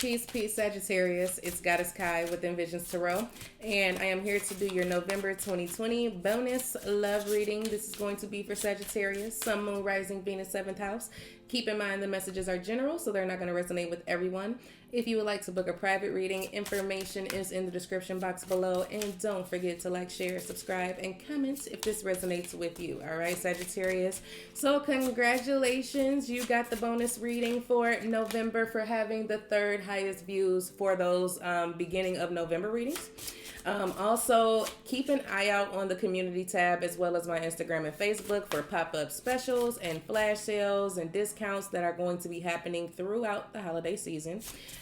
Peace, peace, Sagittarius. It's Goddess Kai with Envisions Tarot, and I am here to do your November 2020 bonus love reading. This is going to be for Sagittarius, Sun, Moon, Rising, Venus, 7th house. Keep in mind the messages are general, so they're not going to resonate with everyone. If you would like to book a private reading, information is in the description box below, and don't forget to like, share, subscribe, and comment if this resonates with you. All right, Sagittarius. So congratulations, you got the bonus reading for November for having the third highest views for those beginning of November readings. Also, keep an eye out on the community tab as well as my Instagram and Facebook for pop-up specials and flash sales and discounts that are going to be happening throughout the holiday season.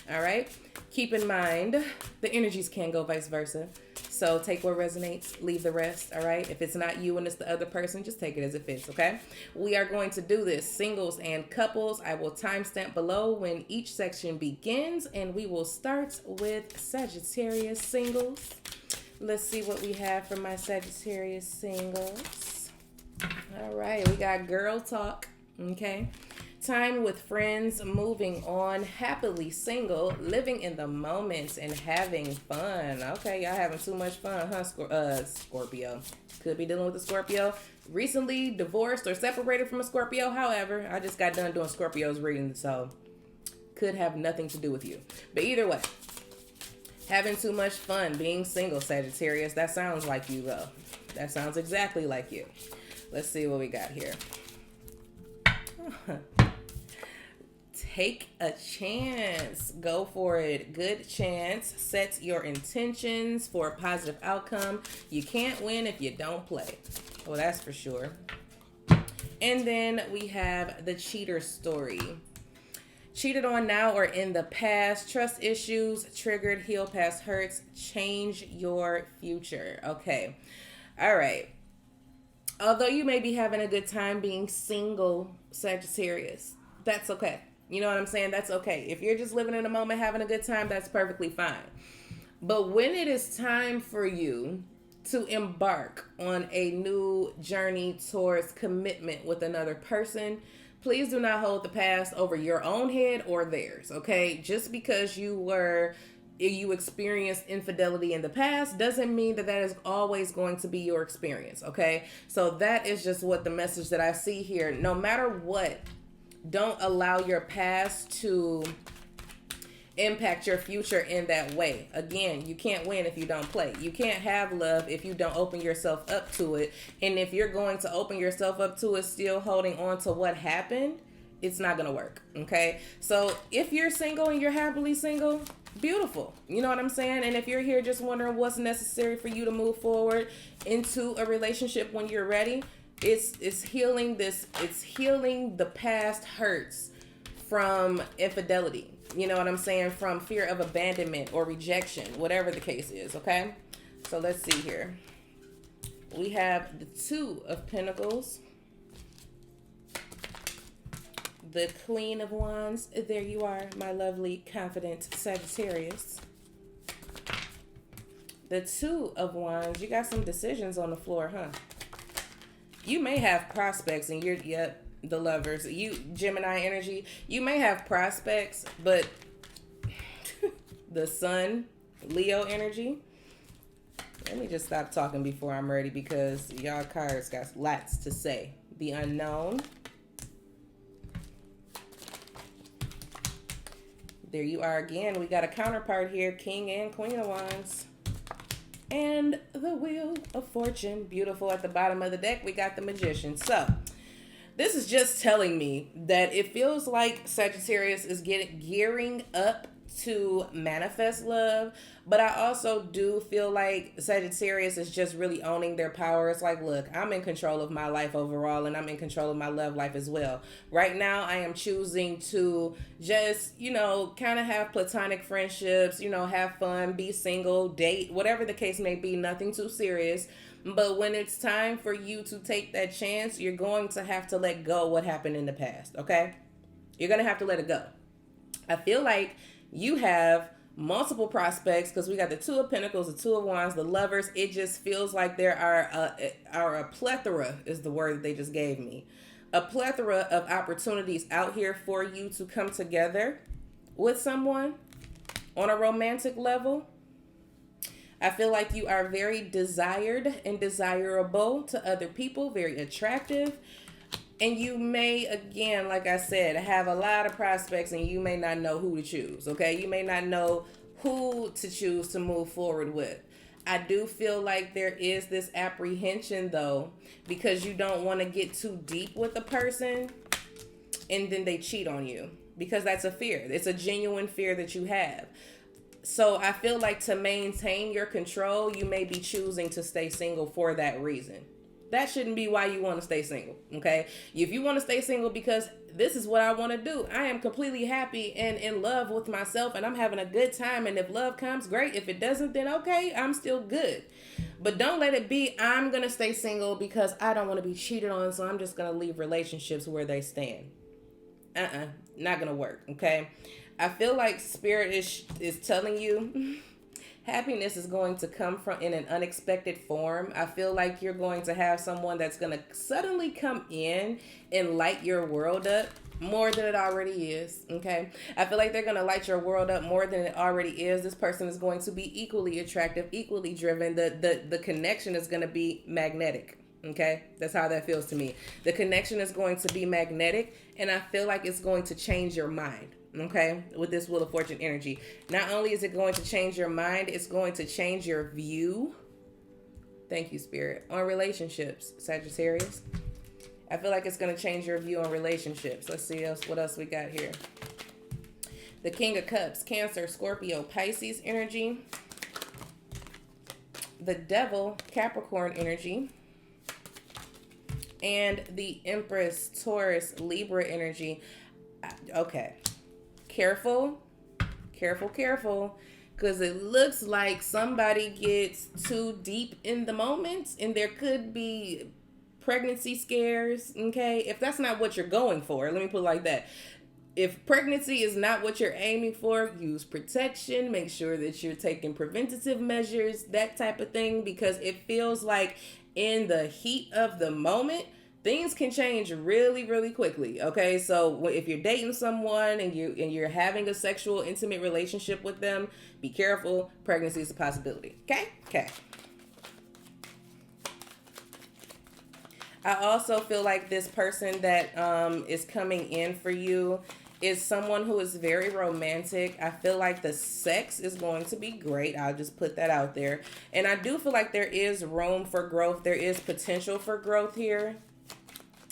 All right. Keep in mind, the energies can go vice versa. So take what resonates, leave the rest. All right. If it's not you and it's the other person, just take it as it fits. Okay. We are going to do this singles and couples. I will timestamp below when each section begins, and we will start with Sagittarius singles. Let's see what we have for my Sagittarius singles. All right. We got girl talk. Okay. Time with friends, moving on, happily single, living in the moment, and having fun. Okay, y'all having too much fun, huh, Scorpio? Could be dealing with a Scorpio. Recently divorced or separated from a Scorpio. However, I just got done doing Scorpio's reading, so could have nothing to do with you. But either way, having too much fun, being single, Sagittarius. That sounds like you, though. That sounds exactly like you. Let's see what we got here. Take a chance. Go for it. Good chance. Set your intentions for a positive outcome. You can't win if you don't play. Well, that's for sure. And then we have the cheater story. Cheated on now or in the past. Trust issues. Triggered. Heal past hurts. Change your future. Okay. All right. Although you may be having a good time being single, Sagittarius, that's okay. You know what I'm saying? That's okay. If you're just living in a moment, having a good time, that's perfectly fine. But when it is time for you to embark on a new journey towards commitment with another person, please do not hold the past over your own head or theirs, okay? Just because you experienced infidelity in the past doesn't mean that is always going to be your experience, okay? So that is just what the message that I see here. No matter what, don't allow your past to impact your future in that way. Again, you can't win if you don't play. You can't have love if you don't open yourself up to it. And if you're going to open yourself up to it still holding on to what happened, it's not going to work, okay? So if you're single and you're happily single, beautiful. You know what I'm saying? And if you're here just wondering what's necessary for you to move forward into a relationship when you're ready, it's healing the past hurts from infidelity. You know what I'm saying? From fear of abandonment or rejection, whatever the case is, okay? So let's see here. We have the Two of Pentacles. The Queen of Wands. There you are, my lovely, confident Sagittarius. The Two of Wands. You got some decisions on the floor, huh? You may have prospects and the lovers. You, Gemini energy, you may have prospects, but the Sun, Leo energy. Let me just stop talking before I'm ready because y'all cards got lots to say. The Unknown. There you are again. We got a counterpart here, King and Queen of Wands. And the Wheel of Fortune. Beautiful. At the bottom of the deck, we got the Magician. So, this is just telling me that it feels like Sagittarius is gearing up to manifest love, but I also do feel like Sagittarius is just really owning their power. It's like, look, I'm in control of my life overall, and I'm in control of my love life as well. Right now, I am choosing to just, kind of have platonic friendships, have fun, be single, date, whatever the case may be, nothing too serious. But when it's time for you to take that chance, you're going to have to let go what happened in the past, okay? You're going to have to let it go. I feel like you have multiple prospects because we got the Two of Pentacles, the Two of Wands, the Lovers. It just feels like there are a plethora is the word that they just gave me. A plethora of opportunities out here for you to come together with someone. On a romantic level, I feel like you are very desired and desirable to other people, very attractive. And you may, again, like I said, have a lot of prospects and you may not know who to choose, okay? You may not know who to choose to move forward with. I do feel like there is this apprehension, though, because you don't want to get too deep with a person and then they cheat on you, because that's a fear. It's a genuine fear that you have. So I feel like to maintain your control, you may be choosing to stay single for that reason. That shouldn't be why you want to stay single, okay? If you want to stay single because this is what I want to do, I am completely happy and in love with myself and I'm having a good time, and if love comes, great. If it doesn't, then okay, I'm still good. But don't let it be, I'm going to stay single because I don't want to be cheated on, so I'm just going to leave relationships where they stand. Not going to work, okay? I feel like Spirit is telling you happiness is going to come from in an unexpected form. I feel like you're going to have someone that's going to suddenly come in and light your world up more than it already is, okay? I feel like they're going to light your world up more than it already is. This person is going to be equally attractive, equally driven. The connection is going to be magnetic, okay? That's how that feels to me. The connection is going to be magnetic, and I feel like it's going to change your mind. Okay, with this Wheel of Fortune energy. Not only is it going to change your mind, it's going to change your view. Thank you, Spirit. On relationships, Sagittarius. I feel like it's going to change your view on relationships. Let's see what else we got here. The King of Cups, Cancer, Scorpio, Pisces energy. The Devil, Capricorn energy. And the Empress, Taurus, Libra energy. Okay. Careful, because it looks like somebody gets too deep in the moment and there could be pregnancy scares, okay? If that's not what you're going for, let me put it like that. If pregnancy is not what you're aiming for, use protection, make sure that you're taking preventative measures, that type of thing, because it feels like in the heat of the moment, things can change really, really quickly, okay? So if you're dating someone and you're having a sexual, intimate relationship with them, be careful. Pregnancy is a possibility, okay? I also feel like this person that is coming in for you is someone who is very romantic. I feel like the sex is going to be great. I'll just put that out there. And I do feel like there is room for growth. There is potential for growth here.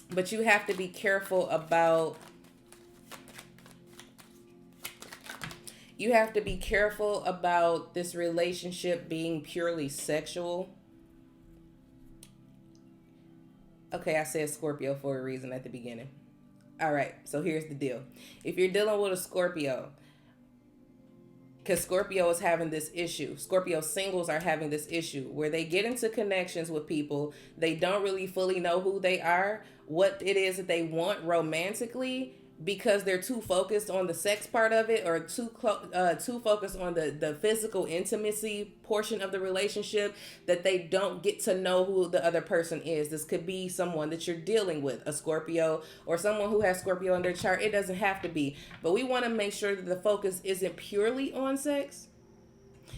But you have to be careful about this relationship being purely sexual. Okay, I said Scorpio for a reason at the beginning. All right, so here's the deal. If you're dealing with a Scorpio, because Scorpio is having this issue. Scorpio singles are having this issue where they get into connections with people. They don't really fully know who they are, what it is that they want romantically, because they're too focused on the sex part of it, or too focused on the physical intimacy portion of the relationship, that they don't get to know who the other person is. This could be someone that you're dealing with, a Scorpio, or someone who has Scorpio in their chart. It doesn't have to be, but we want to make sure that the focus isn't purely on sex.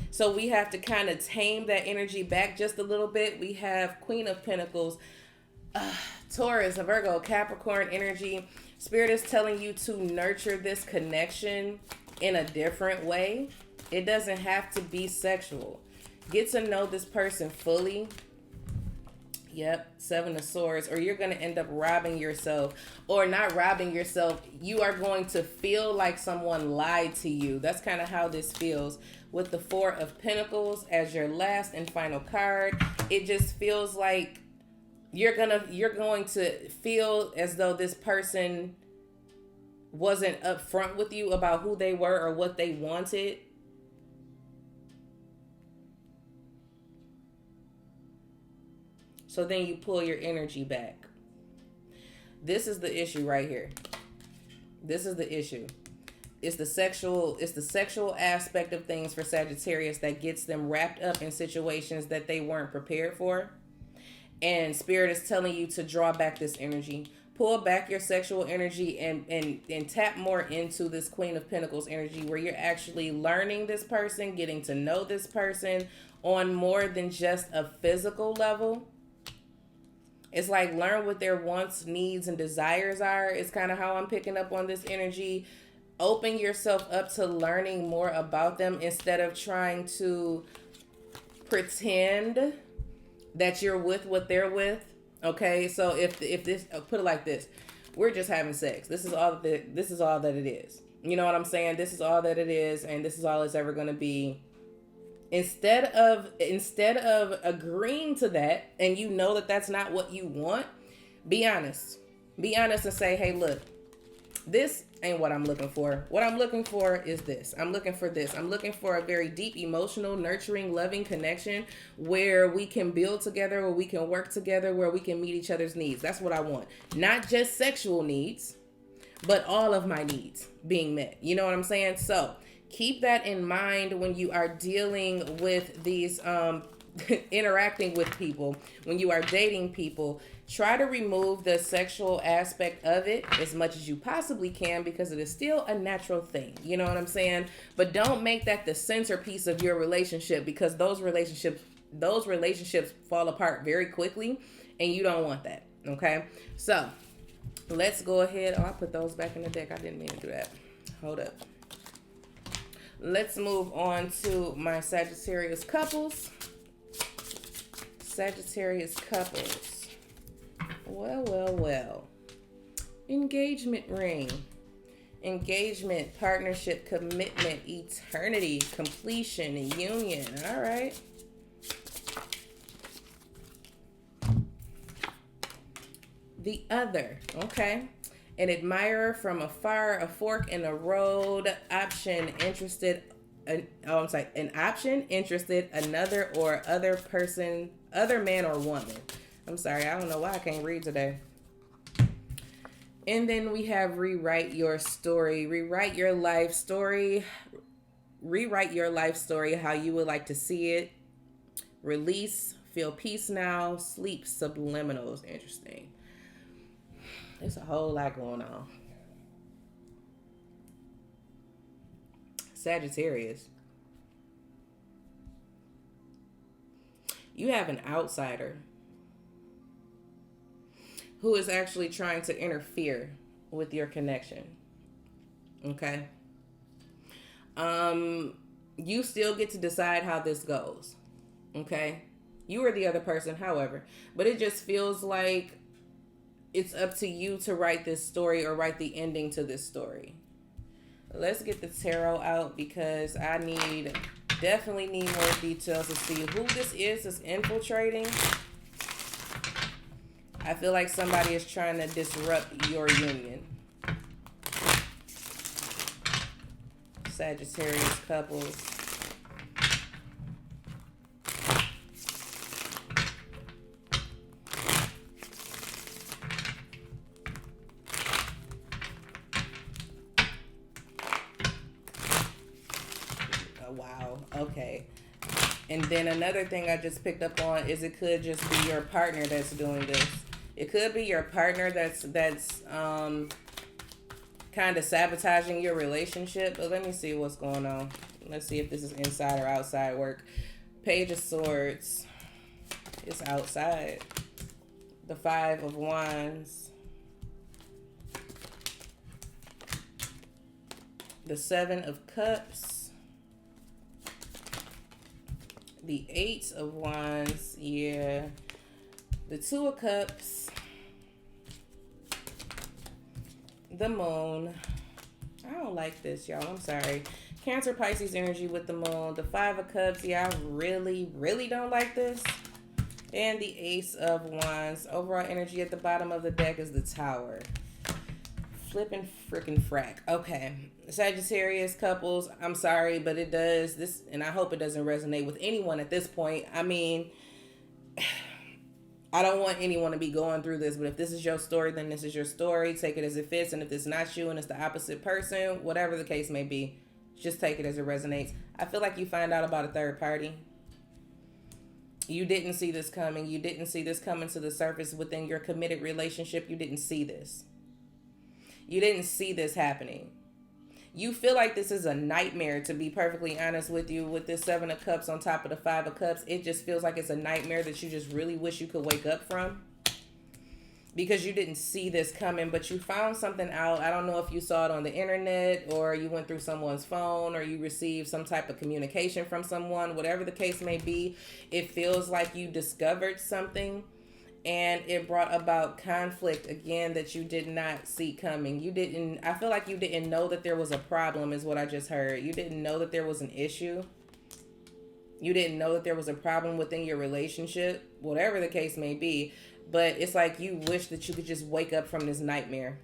So we have to kind of tame that energy back just a little bit. We have Queen of Pentacles, Taurus, Virgo, Capricorn energy. Spirit is telling you to nurture this connection in a different way. It doesn't have to be sexual. Get to know this person fully. Yep, Seven of Swords. Or you're going to end up robbing yourself. Or not robbing yourself. You are going to feel like someone lied to you. That's kind of how this feels. With the Four of Pentacles as your last and final card, it just feels like you're going to feel as though this person wasn't upfront with you about who they were or what they wanted. So then you pull your energy back. This is the issue right here. This is the issue. It's the sexual aspect of things for Sagittarius that gets them wrapped up in situations that they weren't prepared for. And Spirit is telling you to draw back this energy. pull back your sexual energy and tap more into this Queen of Pentacles energy, where you're actually learning this person, getting to know this person on more than just a physical level. It's like learn what their wants, needs, and desires are. It's kind of how I'm picking up on this energy. Open yourself up to learning more about them instead of trying to pretend that you're with what they're with. Okay, so if this, put it like this, we're just having sex. This is all that it is. You know what I'm saying? This is all that it is, and this is all it's ever going to be. Instead of agreeing to that, and you know that that's not what you want, be honest. Be honest and say, hey, look, this ain't what I'm looking for. What I'm looking for is this. I'm looking for this. I'm looking for a very deep, emotional, nurturing, loving connection where we can build together, where we can work together, where we can meet each other's needs. That's what I want. Not just sexual needs, but all of my needs being met. You know what I'm saying? So keep that in mind when you are dealing with these, interacting with people, when you are dating people. Try to remove the sexual aspect of it as much as you possibly can, because it is still a natural thing. You know what I'm saying? But don't make that the centerpiece of your relationship, because those relationships fall apart very quickly, and you don't want that. Okay? So let's go ahead. Oh, I put those back in the deck. I didn't mean to do that. Hold up. Let's move on to my Sagittarius couples. Sagittarius couples. Well. Engagement ring. Engagement, partnership, commitment, eternity, completion, and union. All right. The other. Okay. An admirer from afar, a fork in the road, option, interested. An option, interested, another or other person, other man or woman. I'm sorry, I don't know why I can't read today. And then we have rewrite your story. Rewrite your life story. Rewrite your life story how you would like to see it. Release, feel peace now, sleep, subliminals. Interesting. There's a whole lot going on. Sagittarius. You have an outsider who is actually trying to interfere with your connection. Okay? You still get to decide how this goes. Okay? You are the other person, however. But it just feels like it's up to you to write this story or write the ending to this story. Let's get the tarot out, because I definitely need more details to see who this is that's infiltrating. I feel like somebody is trying to disrupt your union. Sagittarius couples. Okay. And then another thing I just picked up on is it could just be your partner that's doing this. It could be your partner that's kind of sabotaging your relationship. But let me see what's going on. Let's see if this is inside or outside work. Page of Swords. It's outside. The Five of Wands. The Seven of Cups. The Eight of Wands, yeah. The Two of Cups. The Moon. I don't like this, y'all. I'm sorry. Cancer, Pisces energy with the Moon. The Five of Cups, yeah, I really, really don't like this. And the Ace of Wands. Overall energy at the bottom of the deck is the Tower. Flipping freaking frack. Okay. Sagittarius couples, I'm sorry, but it does this, and I hope it doesn't resonate with anyone at this point. I mean, I don't want anyone to be going through this, but if this is your story, then this is your story. Take it as it fits, and if it's not you and it's the opposite person, whatever the case may be, just take it as it resonates. I feel like you find out about a third party. You didn't see this coming. You didn't see this coming to the surface within your committed relationship. You didn't see this. You didn't see this happening. You feel like this is a nightmare, to be perfectly honest with you, with this 7 of Cups on top of the 5 of Cups. It just feels like it's a nightmare that you just really wish you could wake up from, because you didn't see this coming, but you found something out. I don't know if you saw it on the internet, or you went through someone's phone, or you received some type of communication from someone. Whatever the case may be, it feels like you discovered something, and it brought about conflict again that you did not see coming. I feel like you didn't know that there was a problem, is what I just heard. You didn't know that there was an issue. You didn't know that there was a problem within your relationship, whatever the case may be. But it's like you wish that you could just wake up from this nightmare.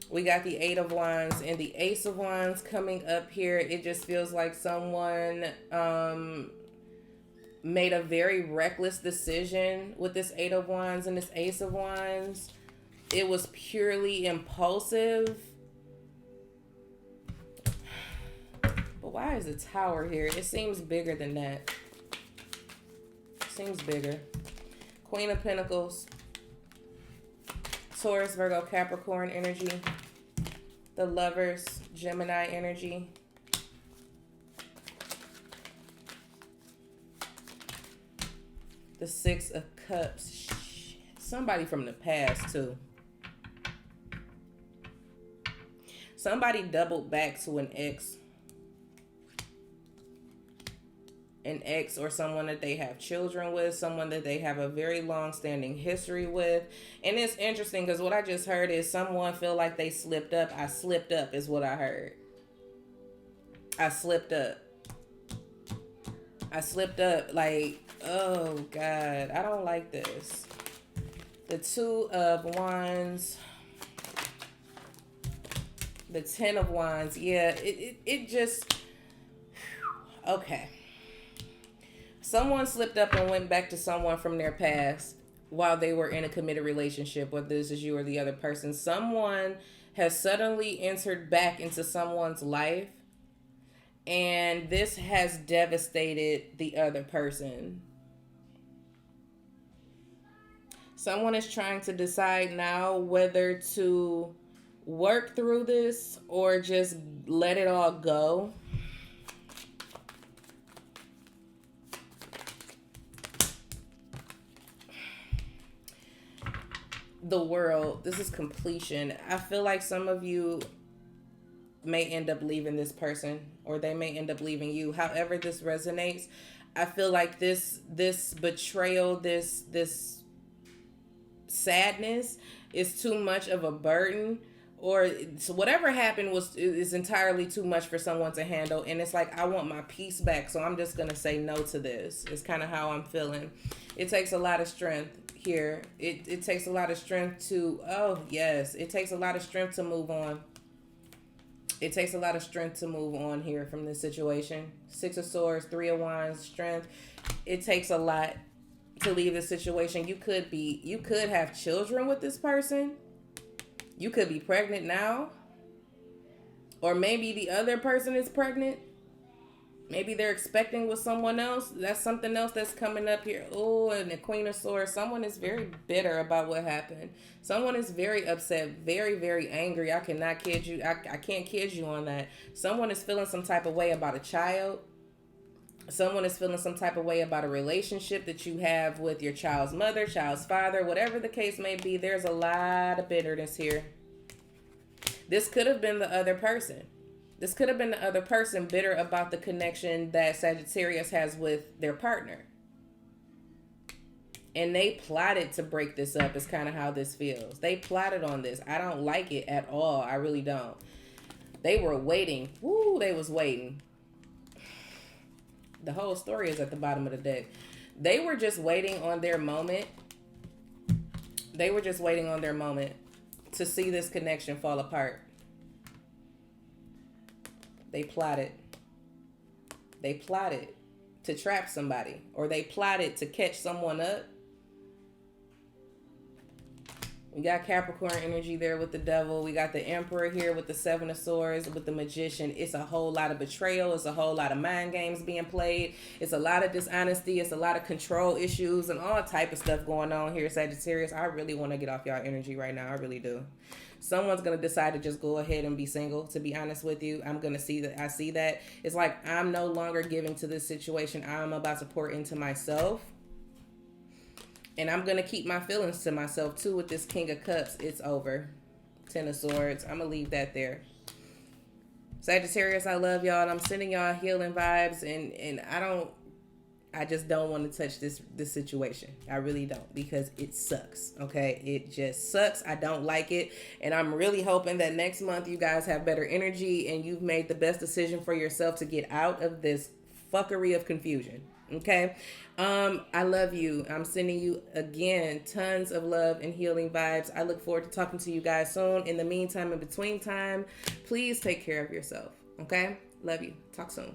We got the 8 of Wands and the Ace of Wands coming up here. It just feels like someone made a very reckless decision with this 8 of Wands and this Ace of Wands. It was purely impulsive. But why is the Tower here? It seems bigger than that. It seems bigger. Queen of Pentacles. Taurus, Virgo, Capricorn energy. The Lovers, Gemini energy. The 6 of Cups. Shit. Somebody from the past, too. Somebody doubled back to an ex. An ex or someone that they have children with. Someone that they have a very long-standing history with. And it's interesting because what I just heard is someone feel like they slipped up. I slipped up is what I heard. I slipped up. I slipped up, like, oh God, I don't like this. The 2 of Wands. The 10 of Wands. Yeah, it just, okay. Someone slipped up and went back to someone from their past while they were in a committed relationship, whether this is you or the other person. Someone has suddenly entered back into someone's life, and this has devastated the other person. Someone is trying to decide now whether to work through this or just let it all go. The World. This is completion. I feel like some of you may end up leaving this person, or they may end up leaving you. However this resonates, I feel like this betrayal, this sadness is too much of a burden, or so whatever happened is entirely too much for someone to handle. And it's like, I want my peace back, so I'm just gonna say no to this. It's kind of how I'm feeling. It takes a lot of strength here. It takes a lot of strength to, oh yes, it takes a lot of strength to move on. It takes a lot of strength to move on here from this situation. 6 of Swords, 3 of Wands, strength. It takes a lot to leave this situation. You could have children with this person. You could be pregnant now. Or maybe the other person is pregnant. Maybe they're expecting with someone else. That's something else that's coming up here. Oh, and the Queen of Swords. Someone is very bitter about what happened. Someone is very upset, very, very angry. I cannot kid you. I can't kid you on that. Someone is feeling some type of way about a child. Someone is feeling some type of way about a relationship that you have with your child's mother, child's father, whatever the case may be. There's a lot of bitterness here. This could have been the other person. This could have been the other person bitter about the connection that Sagittarius has with their partner. And they plotted to break this up, is kind of how this feels. They plotted on this. I don't like it at all. I really don't. They were waiting. Woo, they was waiting. The whole story is at the bottom of the deck. They were just waiting on their moment. They were just waiting on their moment to see this connection fall apart. They plotted. They plotted to trap somebody, or they plotted to catch someone up. We got Capricorn energy there with the devil. We got the Emperor here with the Seven of Swords, with the Magician. It's a whole lot of betrayal. It's a whole lot of mind games being played. It's a lot of dishonesty. It's a lot of control issues and all type of stuff going on here, Sagittarius. I really want to get off y'all energy right now. I really do. Someone's going to decide to just go ahead and be single, to be honest with you. I'm going to see that. I see that. It's like I'm no longer giving to this situation. I'm about to pour into myself. And I'm going to keep my feelings to myself, too, with this King of Cups. It's over. Ten of Swords. I'm going to leave that there. Sagittarius, I love y'all. And I'm sending y'all healing vibes. And I just don't want to touch this situation. I really don't. Because it sucks. Okay? It just sucks. I don't like it. And I'm really hoping that next month you guys have better energy. And you've made the best decision for yourself to get out of this fuckery of confusion. Okay? I love you. I'm sending you, again, tons of love and healing vibes. I look forward to talking to you guys soon. In the meantime, in between time, please take care of yourself. Okay? Love you. Talk soon.